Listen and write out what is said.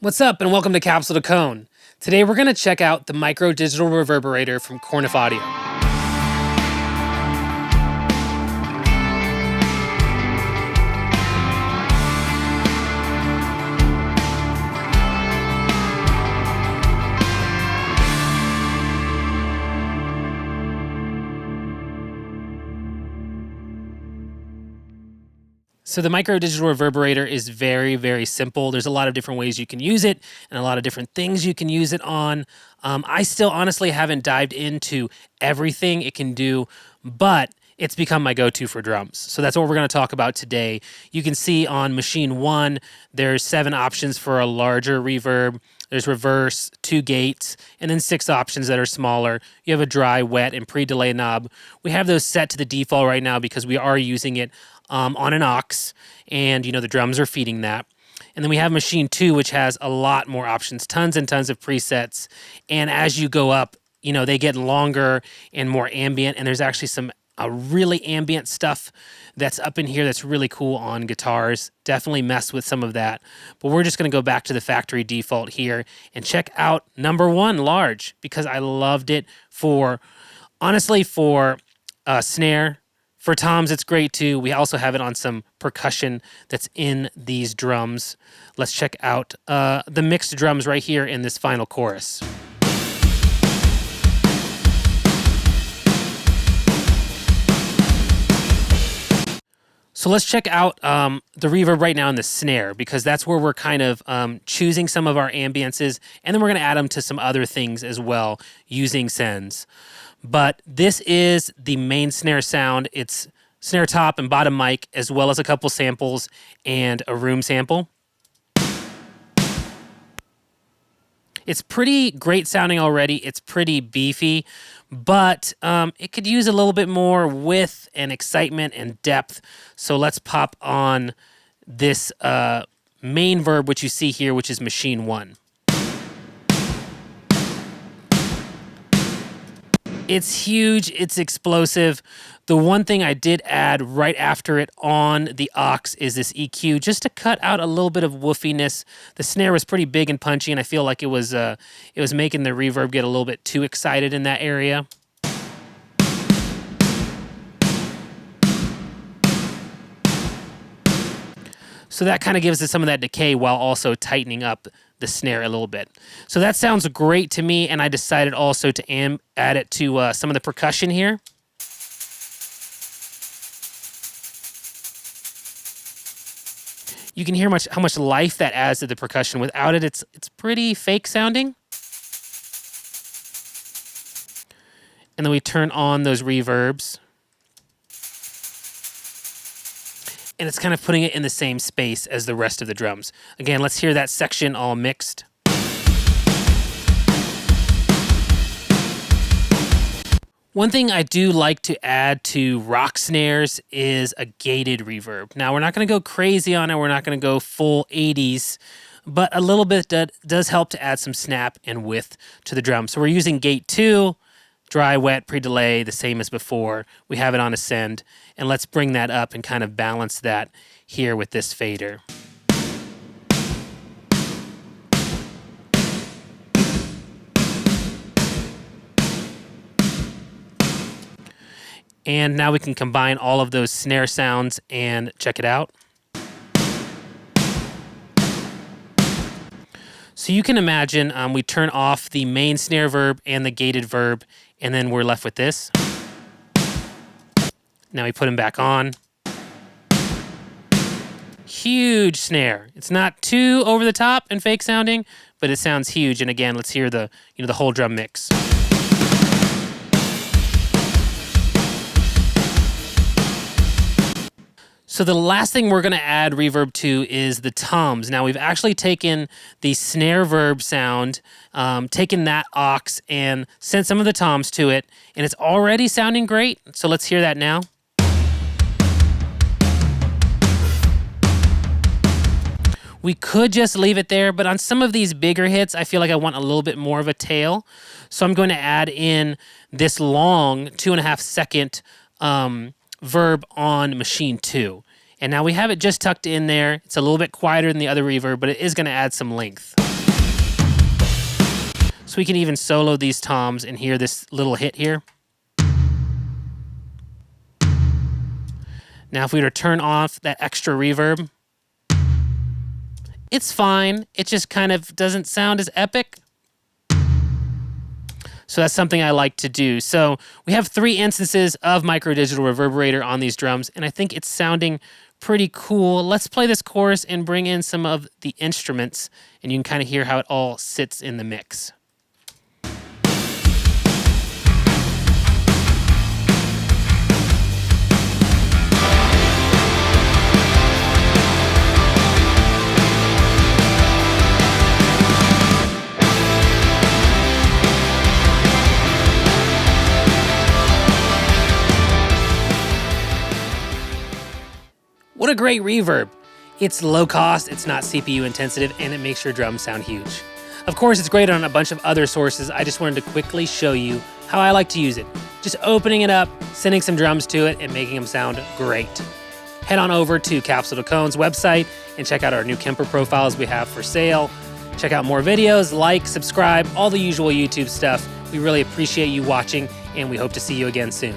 What's up and welcome to Capsule to Cone. Today we're going to check out the micro digital reverberator from Korneff Audio. So the micro digital reverberator is very, very simple. There's a lot of different ways you can use it and a lot of different things you can use it on. I still honestly haven't dived into everything it can do, but it's become my go-to for drums. So that's what we're going to talk about today. You can see on machine 1, there's 7 options for a larger reverb. There's reverse, 2 gates, and then 6 options that are smaller. You have a dry, wet, and pre-delay knob. We have those set to the default right now because we are using it on an aux, and the drums are feeding that. And then we have machine 2, which has a lot more options, tons and tons of presets. And as you go up, they get longer and more ambient, and there's actually some really ambient stuff that's up in here that's really cool on guitars. Definitely mess with some of that. But we're just going to go back to the factory default here and check out number 1, large, because I loved it for snare. For toms, it's great too. We also have it on some percussion that's in these drums. Let's check out the mixed drums right here in this final chorus. So let's check out the reverb right now in the snare, because that's where we're kind of choosing some of our ambiences, and then we're going to add them to some other things as well using sends. But this is the main snare sound. It's snare top and bottom mic, as well as a couple samples and a room sample. It's pretty great sounding already. It's pretty beefy, but it could use a little bit more width and excitement and depth. So let's pop on this main verb, which you see here, which is machine 1. It's huge, it's explosive. The one thing I did add right after it on the aux is this EQ, just to cut out a little bit of woofiness. The snare was pretty big and punchy, and I feel like it was making the reverb get a little bit too excited in that area. So that kind of gives us some of that decay while also tightening up the snare a little bit. So that sounds great to me, and I decided also to add it to some of the percussion here. You can hear how much life that adds to the percussion. Without it, it's pretty fake sounding. And then we turn on those reverbs. And it's kind of putting it in the same space as the rest of the drums. Again, let's hear that section all mixed. One thing I do like to add to rock snares is a gated reverb. Now, we're not going to go crazy on it. We're not going to go full 80s, but a little bit does help to add some snap and width to the drum. So we're using gate 2. Dry, wet, pre-delay, the same as before. We have it on a send, and let's bring that up and kind of balance that here with this fader. And now we can combine all of those snare sounds and check it out. So you can imagine we turn off the main snare verb and the gated verb, and then we're left with this. Now we put them back on. Huge snare. It's not too over the top and fake sounding, but it sounds huge. And again, let's hear the whole drum mix. So the last thing we're going to add reverb to is the toms. Now we've actually taken the snare verb sound, taken that aux, and sent some of the toms to it, and it's already sounding great. So let's hear that now. We could just leave it there, but on some of these bigger hits, I feel like I want a little bit more of a tail. So I'm going to add in this long 2.5 second verb on machine 2. And now we have it just tucked in there. It's a little bit quieter than the other reverb, but it is going to add some length. So we can even solo these toms and hear this little hit here. Now if we were to turn off that extra reverb, it's fine. It just kind of doesn't sound as epic. So that's something I like to do. So we have 3 instances of Micro Digital Reverberator on these drums, and I think it's sounding pretty cool. Let's play this chorus and bring in some of the instruments, and you can kind of hear how it all sits in the mix. What a great reverb. It's low cost, it's not CPU intensive, and it makes your drums sound huge. Of course, it's great on a bunch of other sources. I just wanted to quickly show you how I like to use it. Just opening it up, sending some drums to it, and making them sound great. Head on over to Capsule to Cone's website and check out our new Kemper profiles we have for sale. Check out more videos, like, subscribe, all the usual YouTube stuff. We really appreciate you watching, and we hope to see you again soon.